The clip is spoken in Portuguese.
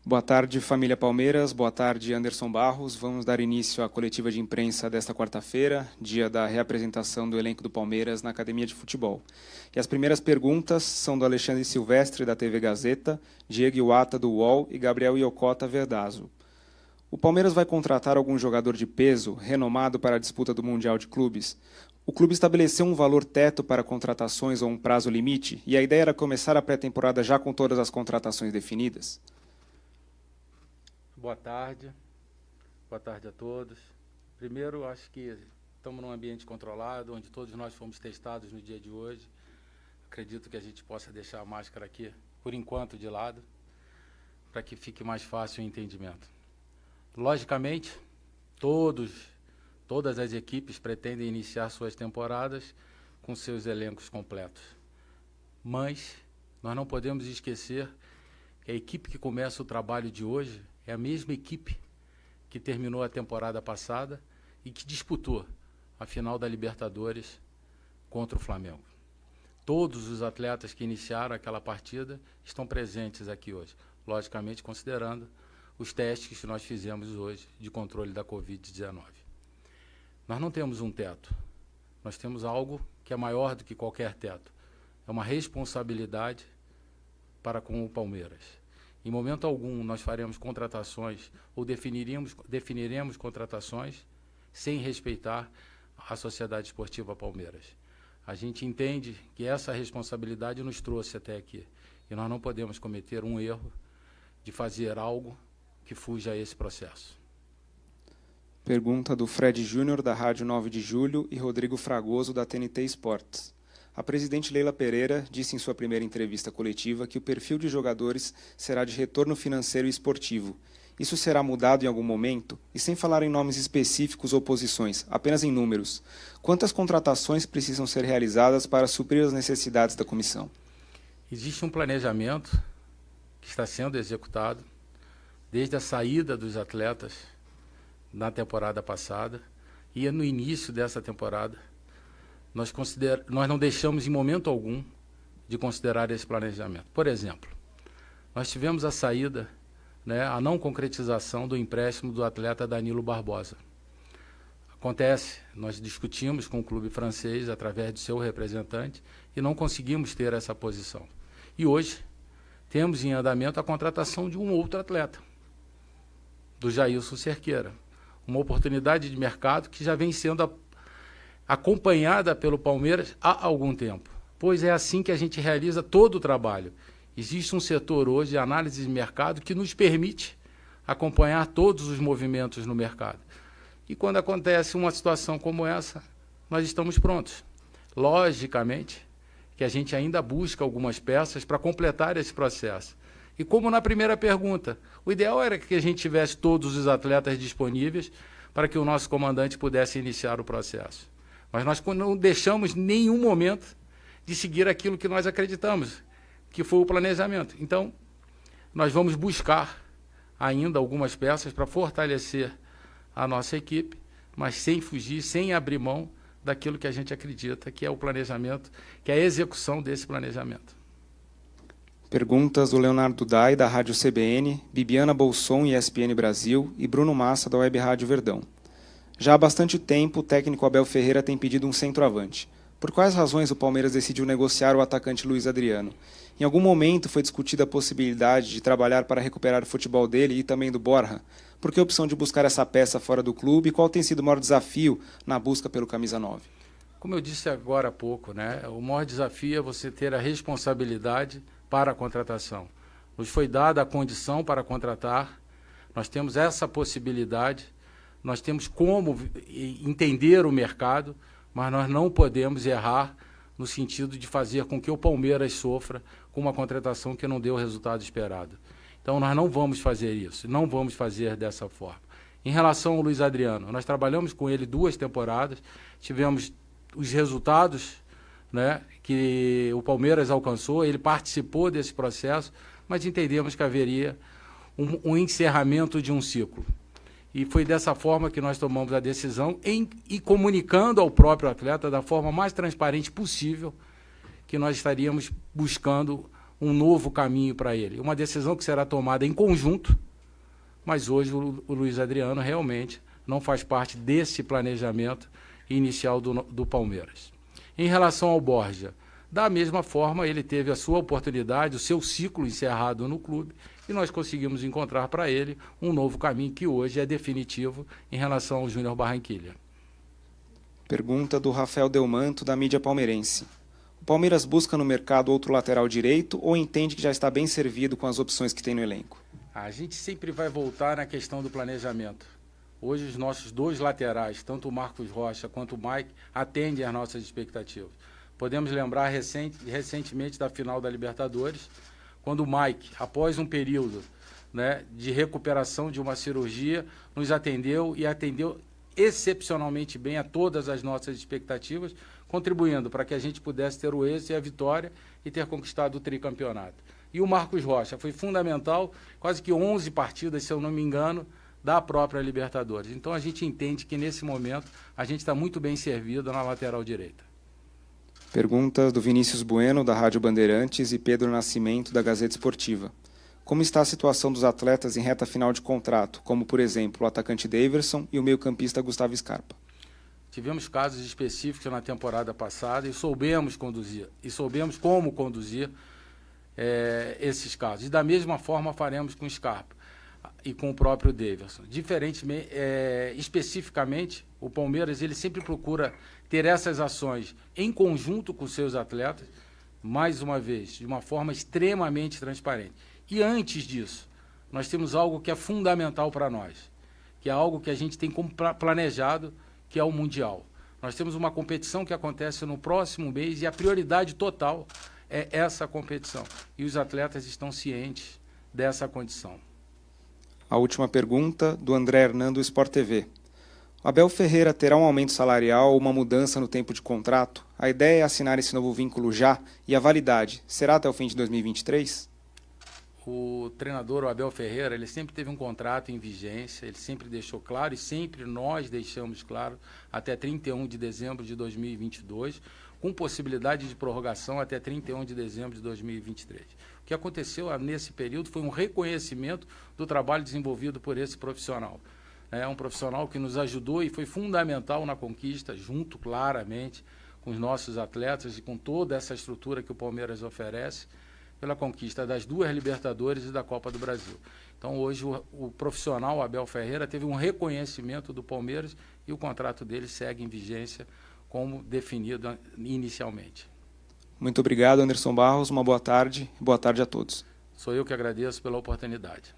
Boa tarde, família Palmeiras. Boa tarde, Anderson Barros. Vamos dar início à coletiva de imprensa desta quarta-feira, dia da reapresentação do elenco do Palmeiras na Academia de Futebol. E as primeiras perguntas são do Alexandre Silvestre, da TV Gazeta, Diego Iwata, do UOL e Gabriel Iocota, Verdazo. O Palmeiras vai contratar algum jogador de peso, renomado para a disputa do Mundial de Clubes? O clube estabeleceu um valor teto para contratações ou um prazo limite? E a ideia era começar a pré-temporada já com todas as contratações definidas? Boa tarde a todos. Primeiro, acho que estamos num ambiente controlado, onde todos nós fomos testados no dia de hoje. Acredito que a gente possa deixar a máscara aqui, por enquanto, de lado, para que fique mais fácil o entendimento. Logicamente, todas as equipes pretendem iniciar suas temporadas com seus elencos completos. Mas nós não podemos esquecer que a equipe que começa o trabalho de hoje é a mesma equipe que terminou a temporada passada e que disputou a final da Libertadores contra o Flamengo. Todos os atletas que iniciaram aquela partida estão presentes aqui hoje, logicamente considerando os testes que nós fizemos hoje de controle da Covid-19. Nós não temos um teto, nós temos algo que é maior do que qualquer teto. É uma responsabilidade para com o Palmeiras. Em momento algum, nós faremos contratações ou definiremos contratações sem respeitar a Sociedade Esportiva Palmeiras. A gente entende que essa responsabilidade nos trouxe até aqui. E nós não podemos cometer um erro de fazer algo que fuja a esse processo. Pergunta do Fred Júnior, da Rádio 9 de Julho, e Rodrigo Fragoso, da TNT Esportes. A presidente Leila Pereira disse em sua primeira entrevista coletiva que o perfil de jogadores será de retorno financeiro e esportivo. Isso será mudado em algum momento? E sem falar em nomes específicos ou posições, apenas em números. Quantas contratações precisam ser realizadas para suprir as necessidades da comissão? Existe um planejamento que está sendo executado desde a saída dos atletas na temporada passada e no início dessa temporada. Nós não deixamos em momento algum de considerar esse planejamento. Por exemplo, nós tivemos a saída, a não concretização do empréstimo do atleta Danilo Barbosa. Acontece, nós discutimos com o clube francês através de seu representante e não conseguimos ter essa posição. E hoje temos em andamento a contratação de um outro atleta, do Jailson Cerqueira. Uma oportunidade de mercado que já vem sendo acompanhada pelo Palmeiras há algum tempo, pois é assim que a gente realiza todo o trabalho. Existe um setor hoje de análise de mercado que nos permite acompanhar todos os movimentos no mercado. E quando acontece uma situação como essa, nós estamos prontos. Logicamente que a gente ainda busca algumas peças para completar esse processo. E como na primeira pergunta, o ideal era que a gente tivesse todos os atletas disponíveis para que o nosso comandante pudesse iniciar o processo. Mas nós não deixamos nenhum momento de seguir aquilo que nós acreditamos, que foi o planejamento. Então, nós vamos buscar ainda algumas peças para fortalecer a nossa equipe, mas sem fugir, sem abrir mão daquilo que a gente acredita, que é o planejamento, que é a execução desse planejamento. Perguntas do Leonardo Dai, da Rádio CBN, Bibiana Bolson, ESPN Brasil, e Bruno Massa, da Web Rádio Verdão. Já há bastante tempo, o técnico Abel Ferreira tem pedido um centroavante. Por quais razões o Palmeiras decidiu negociar o atacante Luiz Adriano? Em algum momento foi discutida a possibilidade de trabalhar para recuperar o futebol dele e também do Borja? Por que a opção de buscar essa peça fora do clube e qual tem sido o maior desafio na busca pelo camisa 9? Como eu disse agora há pouco, o maior desafio é você ter a responsabilidade para a contratação. Nos foi dada a condição para contratar, nós temos essa possibilidade, nós temos como entender o mercado, mas nós não podemos errar no sentido de fazer com que o Palmeiras sofra com uma contratação que não deu o resultado esperado. Então nós não vamos fazer isso, não vamos fazer dessa forma. Em relação ao Luiz Adriano, nós trabalhamos com ele 2 temporadas, tivemos os resultados que o Palmeiras alcançou, ele participou desse processo, mas entendemos que haveria um encerramento de um ciclo. E foi dessa forma que nós tomamos a decisão e comunicando ao próprio atleta da forma mais transparente possível que nós estaríamos buscando um novo caminho para ele. Uma decisão que será tomada em conjunto, mas hoje o Luiz Adriano realmente não faz parte desse planejamento inicial do Palmeiras. Em relação ao Borja, da mesma forma, ele teve a sua oportunidade, o seu ciclo encerrado no clube, e nós conseguimos encontrar para ele um novo caminho que hoje é definitivo em relação ao Júnior Barranquilla. Pergunta do Rafael Delmanto, da mídia palmeirense. O Palmeiras busca no mercado outro lateral direito ou entende que já está bem servido com as opções que tem no elenco? A gente sempre vai voltar na questão do planejamento. Hoje os nossos dois laterais, tanto o Marcos Rocha quanto o Mike, atendem às nossas expectativas. Podemos lembrar recentemente da final da Libertadores, quando o Mike, após um período, né, de recuperação de uma cirurgia, nos atendeu e atendeu excepcionalmente bem a todas as nossas expectativas, contribuindo para que a gente pudesse ter o êxito e a vitória e ter conquistado o tricampeonato. E o Marcos Rocha foi fundamental, quase que 11 partidas, se eu não me engano, da própria Libertadores. Então a gente entende que nesse momento a gente está muito bem servido na lateral direita. Pergunta do Vinícius Bueno, da Rádio Bandeirantes, e Pedro Nascimento, da Gazeta Esportiva. Como está a situação dos atletas em reta final de contrato, como, por exemplo, o atacante Daverson e o meio-campista Gustavo Scarpa? Tivemos casos específicos na temporada passada e soubemos conduzir, e soubemos como conduzir esses casos. E da mesma forma faremos com o Scarpa e com o próprio Daverson. Especificamente, o Palmeiras ele sempre procura ter essas ações em conjunto com seus atletas, mais uma vez, de uma forma extremamente transparente. E antes disso, nós temos algo que é fundamental para nós, que é algo que a gente tem como planejado, que é o Mundial. Nós temos uma competição que acontece no próximo mês e a prioridade total é essa competição. E os atletas estão cientes dessa condição. A última pergunta, do André Hernando, do Sport TV. O Abel Ferreira terá um aumento salarial ou uma mudança no tempo de contrato? A ideia é assinar esse novo vínculo já e a validade será até o fim de 2023? O treinador, o Abel Ferreira, ele sempre teve um contrato em vigência, ele sempre deixou claro e sempre nós deixamos claro até 31 de dezembro de 2022, com possibilidade de prorrogação até 31 de dezembro de 2023. O que aconteceu nesse período foi um reconhecimento do trabalho desenvolvido por esse profissional. É um profissional que nos ajudou e foi fundamental na conquista, junto claramente com os nossos atletas e com toda essa estrutura que o Palmeiras oferece, pela conquista das 2 Libertadores e da Copa do Brasil. Então, hoje, o profissional Abel Ferreira teve um reconhecimento do Palmeiras e o contrato dele segue em vigência como definido inicialmente. Muito obrigado, Anderson Barros. Uma boa tarde. Boa tarde a todos. Sou eu que agradeço pela oportunidade.